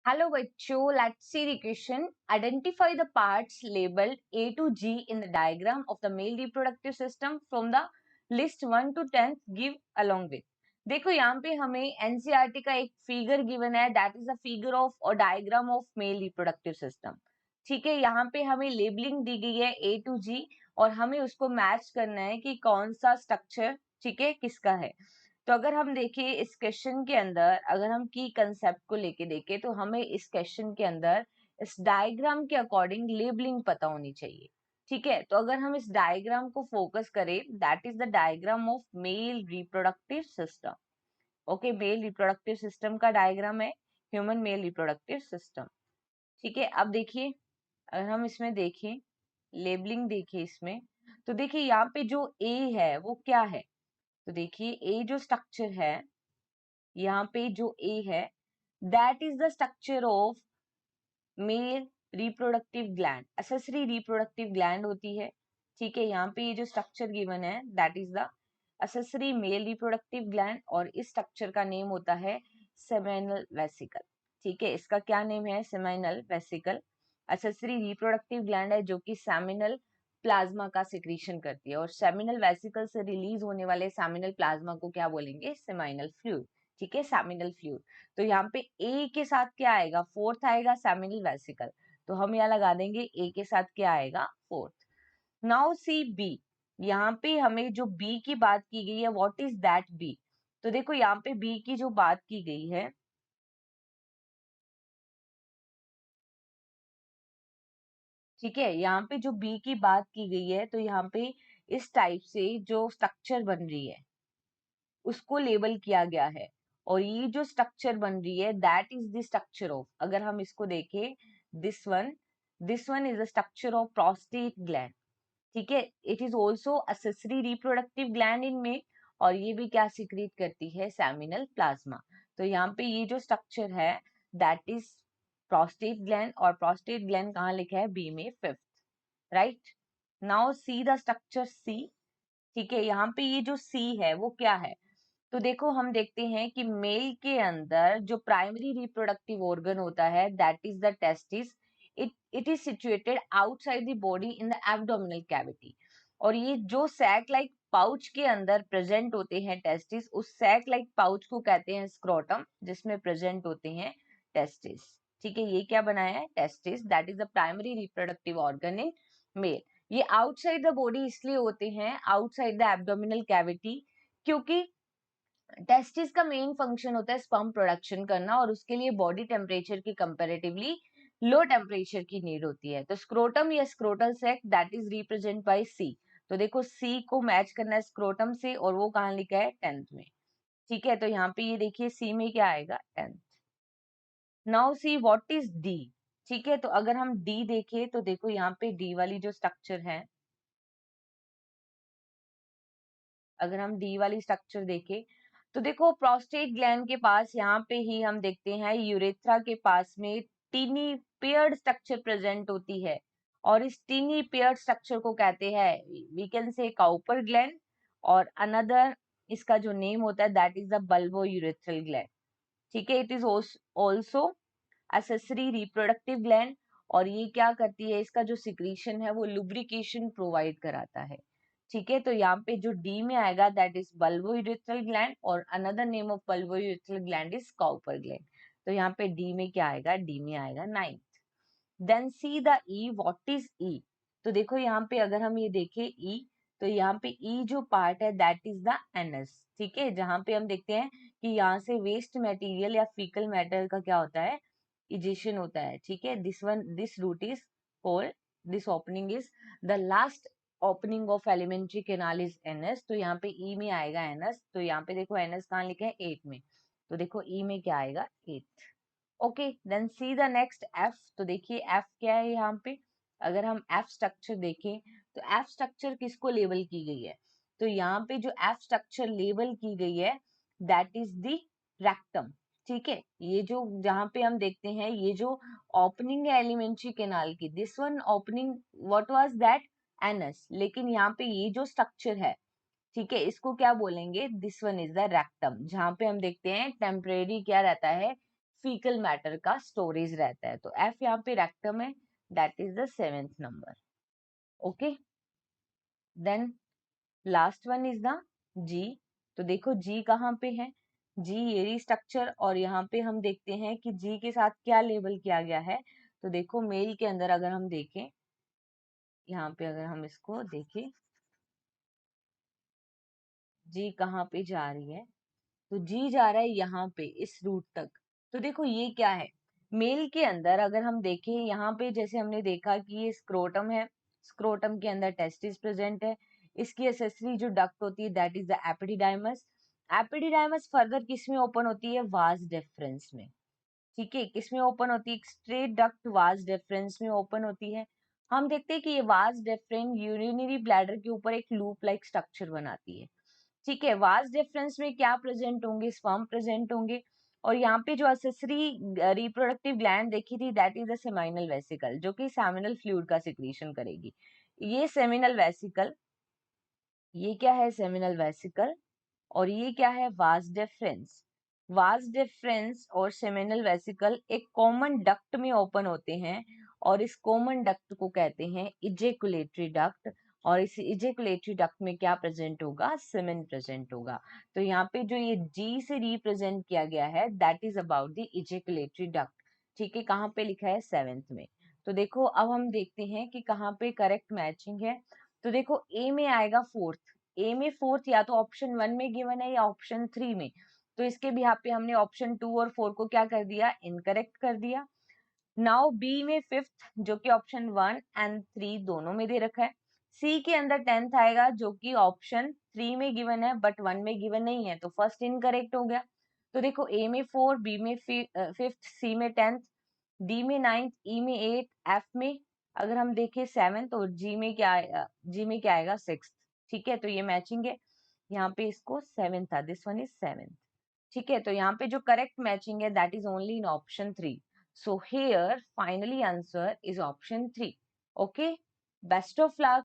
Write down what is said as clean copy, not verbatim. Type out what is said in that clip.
Hello bachcho, let's see the question. Identify the parts labeled A to G in the diagram of the male reproductive system from the list 1 to 10 give along with. देखो यहाँ पे हमें NCERT का एक figure given है, that is the figure of और diagram of male reproductive system. ठीक है, यहाँ पे हमें लेबलिंग दी गई है A to G और हमें उसको मैच करना है कि कौन सा स्ट्रक्चर ठीक है किसका है. तो अगर हम देखें इस क्वेश्चन के अंदर, अगर हम की कंसेप्ट को लेके देखें तो हमें इस क्वेश्चन के अंदर इस डायग्राम के अकॉर्डिंग लेबलिंग पता होनी चाहिए. ठीक है, तो अगर हम इस डायग्राम को फोकस करें, that is the diagram of male reproductive system. Okay, mail reproductive system का डायग्राम है, ह्यूमन मेल रिप्रोडक्टिव सिस्टम. ठीक है, अब देखिए अगर हम इसमें देखें, लेबलिंग देखिए इसमें, तो देखिए यहाँ पे जो ए है वो क्या है. तो देखिए ए जो स्ट्रक्चर है, यहाँ पे जो ए है that is the structure of male reproductive gland. Accessory reproductive gland होती है. ठीक है, यहाँ पे ये जो स्ट्रक्चर गिवन है that is the accessory male reproductive gland और इस स्ट्रक्चर का नेम होता है सेमिनल वेसिकल. ठीक है, इसका क्या नेम है? Seminal vesicle. Accessory reproductive gland है जो कि सेमिनल प्लाज्मा का सिक्रीशन करती है और सेमिनल वेसिकल से रिलीज होने वाले सेमिनल प्लाज्मा को क्या बोलेंगे? Seminal fluid. ठीक है, सेमिनल फ्लूइड. तो यहाँ पे ए के साथ क्या आएगा? फोर्थ आएगा सेमिनल वेसिकल. तो हम यहाँ लगा देंगे ए के साथ क्या आएगा? फोर्थ. Now see B. यहाँ पे हमें जो बी की बात की गई है, व्हाट इज दैट बी? तो देखो यहाँ पे बी की जो बात की गई है, ठीक है, यहाँ पे जो बी की बात की गई है तो यहाँ पे इस टाइप से जो स्ट्रक्चर बन रही है उसको लेबल किया गया है. और ये जो स्ट्रक्चर बन रही है that is the structure of, अगर हम इसको देखें, this one is the structure of prostate gland. ठीक है, it is also accessory reproductive gland in male और ये भी क्या सिक्रीट करती है? Seminal plasma. तो यहाँ पे ये जो स्ट्रक्चर है दैट इज प्रोस्टेट ग्लैंड और प्रोस्टेट ग्लैंड कहाँ लिखा है? बी में fifth. Right. Now see the structure C. ठीक है, यहाँ पे ये जो सी है वो क्या है? तो देखो हम देखते हैं कि मेल के अंदर जो प्राइमरी रिप्रोडक्टिव ऑर्गन होता है that is the testis. It is situated outside the body in the abdominal cavity. और ये जो सैक लाइक पाउच के अंदर प्रेजेंट होते हैं टेस्टिस, उस सैक लाइक पाउच को कहते हैं स्क्रोटम, जिसमें प्रेजेंट होते हैं टेस्टिस. ठीक है, ये क्या बनाया है? Testis. That is the primary reproductive organ in male. ये आउटसाइड द बॉडी इसलिए होते हैं, आउटसाइड द एब्डोमिनल कैविटी, क्योंकि टेस्टिस का मेन फंक्शन होता है स्पर्म प्रोडक्शन करना और उसके लिए बॉडी टेम्परेचर की कंपैरेटिवली लो टेम्परेचर की नीड होती है. तो स्क्रोटम या scrotal sac that is represent by C. तो देखो सी को मैच करना है स्क्रोटम से और वो कहाँ लिखा है? 10th में. ठीक है, तो यहाँ पे ये देखिए सी में क्या आएगा? 10th. Now see what is D. ठीक है, तो अगर हम डी देखें तो देखो यहाँ पे डी वाली जो स्ट्रक्चर है, अगर हम डी वाली स्ट्रक्चर देखें तो देखो प्रोस्टेट ग्लैंड के पास यहाँ पे ही हम देखते हैं यूरेथ्रा के पास में टीनी पेयर्ड स्ट्रक्चर प्रेजेंट होती है और इस टीनी पेयर्ड स्ट्रक्चर को कहते हैं, we can say Cowper gland. और अनदर इसका जो नेम होता है that is the bulbourethral gland. ठीक है, it is also accessory reproductive gland और ये क्या करती है? इसका जो सिक्रीशन है वो लुब्रिकेशन प्रोवाइड कराता है. ठीक है, तो यहाँ पे जो डी में आएगा दैट इज बल्बोयूरेथ्रल ग्लैंड और another name of bulbourethral gland is Cowper gland. तो यहाँ पे डी में क्या आएगा? डी में आएगा 9th. Then see the E. What is E? तो देखो यहाँ पे अगर हम ये देखें ई, तो यहाँ पे ई जो पार्ट है दैट इज द एनस. ठीक है, जहाँ पे हम देखते हैं कि यहाँ से वेस्ट मटेरियल या फीकल मैटर का क्या होता है? इजेशन होता है. ठीक है, this route is hole, this opening is the last opening of alimentary canal is anus. तो यहाँ पे ई में आएगा एनएस. तो यहाँ पे देखो एनएस कहाँ लिखा है? 8 में. तो देखो ई में क्या आएगा? 8th. Okay, then see the next F. तो देखिए एफ क्या है यहाँ पे? अगर हम एफ स्ट्रक्चर देखें तो एफ स्ट्रक्चर किसको लेबल की गई है? तो यहाँ पे जो एफ स्ट्रक्चर लेबल की गई है दैट इज द रेक्टम. ठीक है, ये जो जहाँ पे हम देखते हैं ये जो ओपनिंग है एलिमेंट्री कैनाल की, this one opening what was that? Anus. लेकिन यहाँ पे ये जो स्ट्रक्चर है, ठीक है, इसको क्या बोलेंगे? This one is the rectum, जहाँ पे हम देखते हैं टेम्परेरी क्या रहता है? फीकल मैटर का स्टोरेज रहता है। तो एफ यहाँ पे रेक्टम है, that is the 7th number. Okay, then last one is the G. तो देखो जी कहाँ पे है, जी एरी स्ट्रक्चर, और यहाँ पे हम देखते हैं कि जी के साथ क्या लेबल किया गया है। तो देखो मेल के अंदर अगर हम देखें, यहाँ पे अगर हम इसको देखें, जी कहाँ पे जा रही है, तो जी जा रहा है यहाँ पे इस रूट तक। तो देखो ये क्या है, मेल के अंदर अगर हम देखें, यहाँ पे जैसे हमने देखा कि ये स्क्रोटम है, स्क्रोटम के अंदर टेस्टिस प्रेजेंट है, इसकी एसेसरी जो डक्ट होती है that is the epididymis. Epididymis further किस में ओपन होती है, वास डेफरेंस में। ठीक है, किसमें ओपन होती है, स्ट्रेट डक्ट वास डेफरेंस में ओपन होती है। हम देखते हैं कि ये वास डेफरेंस यूरिनरी ब्लैडर के ऊपर एक लूप लाइक स्ट्रक्चर बनाती है। ठीक है, वास डिफरेंस में क्या प्रेजेंट होंगे, स्पर्म प्रेजेंट होंगे, और यहाँ पे जो एसेसरी रिप्रोडक्टिव ग्लैंड देखी थी that is the seminal vesicle, जो कि सेमिनल फ्लूइड का सिक्रीशन करेगी। ये सेमिनल वेसिकल, ये क्या है, सेमिनल वेसिकल, और ये क्या है, वास डिफरेंस। वास डिफरेंस और सेमिनल वेसिकल एक कॉमन डक्ट में ओपन होते हैं, और इस कॉमन डक्ट को कहते हैं इजेकुलेटरी डक्ट। और इस इजेकुलेटरी डक्ट में क्या प्रेजेंट होगा, सेमेन प्रेजेंट होगा। तो यहाँ पे जो ये जी से रिप्रेजेंट किया गया है that is about the ejaculatory duct. ठीक है, कहाँ पे लिखा है, 7th में। तो देखो अब हम देखते हैं कि कहाँ पे करेक्ट मैचिंग है। तो देखो ए में आएगा 4th, ए में 4th या तो ऑप्शन 1 में गिवन है या ऑप्शन 3 में। तो इसके भी यहाँ पे हमने ऑप्शन 2 और 4 को क्या कर दिया, इनकरेक्ट कर दिया। नाउ बी में 5th, जो कि ऑप्शन 1 एंड 3 दोनों में दे रखा है। सी के अंदर 10th आएगा, जो कि ऑप्शन 3 में गिवन है बट 1 में गिवन नहीं है, तो फर्स्ट इनकरेक्ट हो गया। तो देखो ए में 4, बी में 5th, सी में 10th, डी में 9th, ई में 8, एफ में अगर हम देखें 7th, और जी में क्या आएगा, जी में क्या आएगा, 6th। ठीक है, तो ये मैचिंग है। यहाँ पे इसको 7 था, दिस वन इज 7th। ठीक है, तो यहाँ पे जो करेक्ट मैचिंग है that is only in option 3। So here finally answer is option 3। Okay, best of luck.